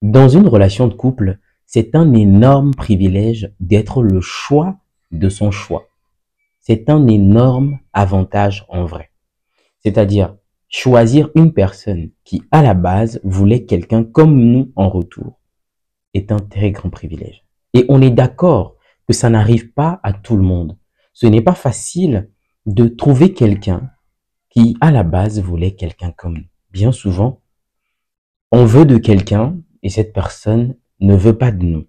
Dans une relation de couple, c'est un énorme privilège d'être le choix de son choix. C'est un énorme avantage en vrai. C'est-à-dire choisir une personne qui, à la base, voulait quelqu'un comme nous en retour est un très grand privilège. Et on est d'accord que ça n'arrive pas à tout le monde. Ce n'est pas facile de trouver quelqu'un qui, à la base, voulait quelqu'un comme nous. Bien souvent, on veut de quelqu'un et cette personne ne veut pas de nous.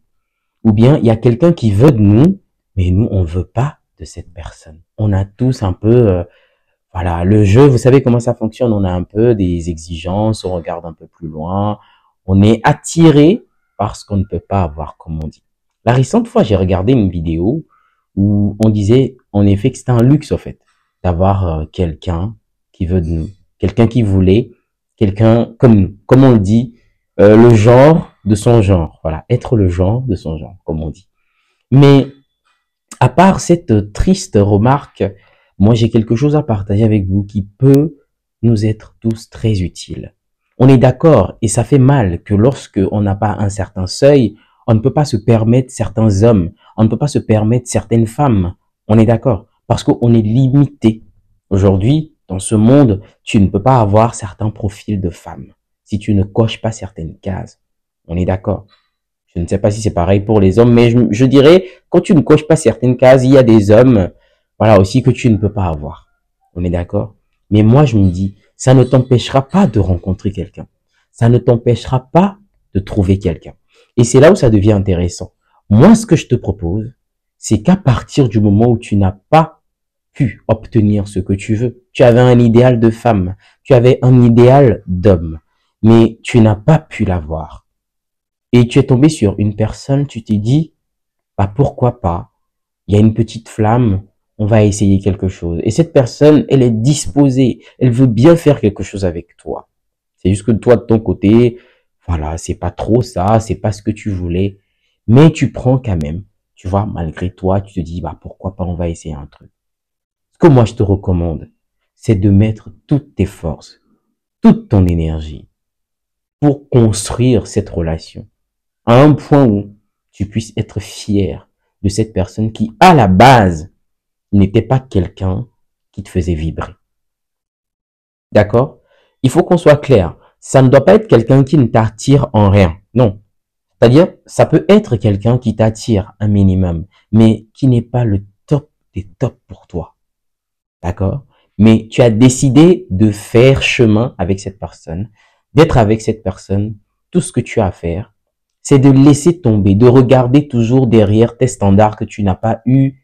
Ou bien il y a quelqu'un qui veut de nous, mais nous, on veut pas de cette personne. On a tous un peu, voilà, le jeu, vous savez comment ça fonctionne, on a un peu des exigences, on regarde un peu plus loin, on est attiré par ce qu'on ne peut pas avoir, comme on dit. La récente fois, j'ai regardé une vidéo où on disait en effet que c'était un luxe, en fait, d'avoir quelqu'un qui veut de nous, quelqu'un qui voulait, quelqu'un comme nous, comme on le dit, le genre de son genre, voilà, être le genre de son genre, comme on dit. Mais à part cette triste remarque, moi j'ai quelque chose à partager avec vous qui peut nous être tous très utile. On est d'accord et ça fait mal que lorsque on n'a pas un certain seuil, on ne peut pas se permettre certains hommes, on ne peut pas se permettre certaines femmes. On est d'accord parce qu'on est limité. Aujourd'hui, dans ce monde, tu ne peux pas avoir certains profils de femmes si tu ne coches pas certaines cases. On est d'accord. Je ne sais pas si c'est pareil pour les hommes, mais je dirais, quand tu ne coches pas certaines cases, il y a des hommes, voilà, aussi que tu ne peux pas avoir. On est d'accord? Mais moi, je me dis, ça ne t'empêchera pas de rencontrer quelqu'un. Ça ne t'empêchera pas de trouver quelqu'un. Et c'est là où ça devient intéressant. Moi, ce que je te propose, c'est qu'à partir du moment où tu n'as pas pu obtenir ce que tu veux, tu avais un idéal de femme, tu avais un idéal d'homme, mais tu n'as pas pu l'avoir et tu es tombé sur une personne, tu t'es dit, bah pourquoi pas, il y a une petite flamme, on va essayer quelque chose. Et cette personne, elle est disposée, elle veut bien faire quelque chose avec toi. C'est juste que toi, de ton côté, voilà, c'est pas trop ça, c'est pas ce que tu voulais, mais tu prends quand même, tu vois, malgré toi, tu te dis, bah pourquoi pas, on va essayer un truc. Ce que moi je te recommande, c'est de mettre toutes tes forces, toute ton énergie pour construire cette relation à un point où tu puisses être fier de cette personne qui, à la base, n'était pas quelqu'un qui te faisait vibrer. D'accord? Il faut qu'on soit clair. Ça ne doit pas être quelqu'un qui ne t'attire en rien. Non. C'est-à-dire, ça peut être quelqu'un qui t'attire un minimum, mais qui n'est pas le top des tops pour toi. D'accord? Mais tu as décidé de faire chemin avec cette personne, d'être avec cette personne. Tout ce que tu as à faire, c'est de laisser tomber, de regarder toujours derrière tes standards que tu n'as pas eu,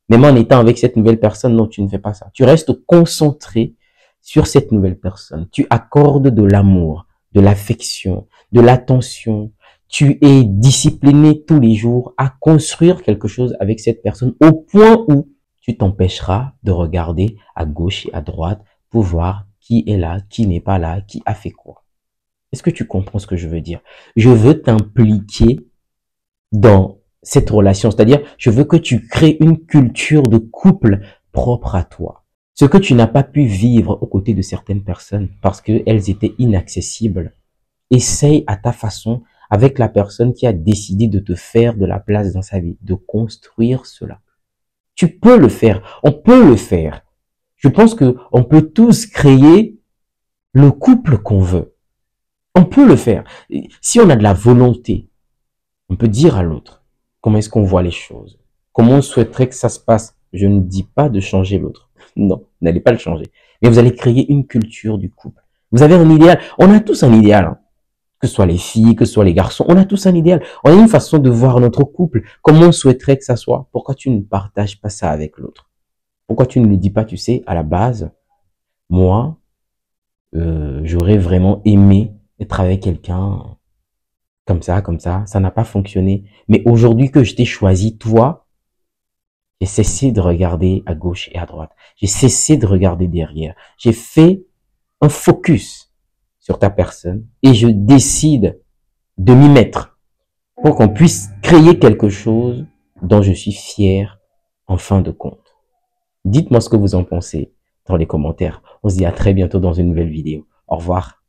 même en étant avec cette nouvelle personne. Non, tu ne fais pas ça. Tu restes concentré sur cette nouvelle personne. Tu accordes de l'amour, de l'affection, de l'attention. Tu es discipliné tous les jours à construire quelque chose avec cette personne au point où tu t'empêcheras de regarder à gauche et à droite pour voir qui est là, qui n'est pas là, qui a fait quoi. Est-ce que tu comprends ce que je veux dire? Je veux t'impliquer dans cette relation, c'est-à-dire je veux que tu crées une culture de couple propre à toi. Ce que tu n'as pas pu vivre aux côtés de certaines personnes parce qu'elles étaient inaccessibles, essaye à ta façon avec la personne qui a décidé de te faire de la place dans sa vie, de construire cela. Tu peux le faire, on peut le faire. Je pense que on peut tous créer le couple qu'on veut. On peut le faire. Si on a de la volonté, on peut dire à l'autre comment est-ce qu'on voit les choses, comment on souhaiterait que ça se passe. Je ne dis pas de changer l'autre. Non, vous n'allez pas le changer. Mais vous allez créer une culture du couple. Vous avez un idéal. On a tous un idéal. Hein. Que ce soit les filles, que ce soit les garçons. On a tous un idéal. On a une façon de voir notre couple. Comment on souhaiterait que ça soit. Pourquoi tu ne partages pas ça avec l'autre? Pourquoi tu ne lui dis pas, tu sais, à la base, moi, j'aurais vraiment aimé être avec quelqu'un comme ça n'a pas fonctionné. Mais aujourd'hui que je t'ai choisi, toi, j'ai cessé de regarder à gauche et à droite. J'ai cessé de regarder derrière. J'ai fait un focus sur ta personne et je décide de m'y mettre pour qu'on puisse créer quelque chose dont je suis fier en fin de compte. Dites-moi ce que vous en pensez dans les commentaires. On se dit à très bientôt dans une nouvelle vidéo. Au revoir.